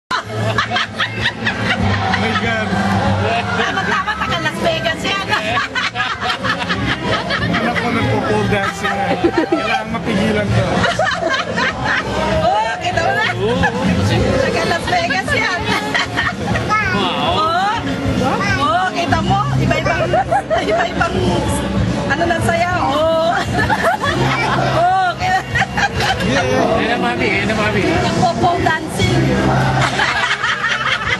My God. Tama-tama, taga Las Vegas yan. Anak ko nagpo-pole dancing na. Kailangan mapigilan to. Oh, kita mo na. Taga Las Vegas yan. Oh, kita mo. Iba-ibang ano na sayaw. Oh. Oh, kita. Yan ang mami. Nagpo-pole dancing.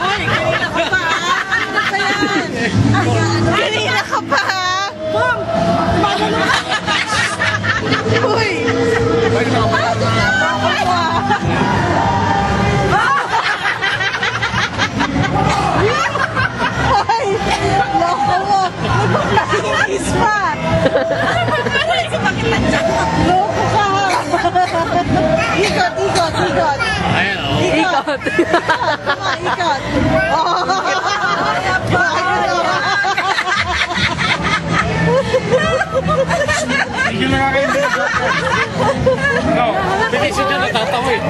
Ay, kanina ka pa. Ano ba yan? Kanina ka pa. Bong! Uy! Ay! Loko mo! Nagpapakikis pa! Loko ka! Ikot! Ayan, oh. Ikot! Ikot! Tigil na nga kayo. No. Bilis siya natatawa eh.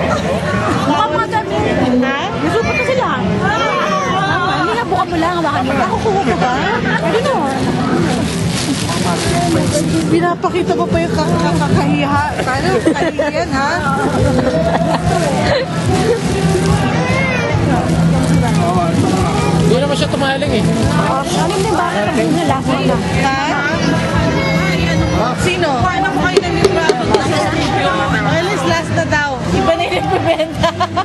Mukhang madami. Ha? Nasupat na sila. Hindi na, buka mo lang. Hawakan mo lang. Nakukuha ka ba? Gano'n. Pinapakita mo pa yung kakahiha. Paano? Kahihiyan, ha? Hindi naman siya tumaling eh. Ano yung bakit ang mga lasa na? Ha? Sino? Paano mo kayo nag-ibrado? Alis, last na daw. Iba na yung nagbibenta.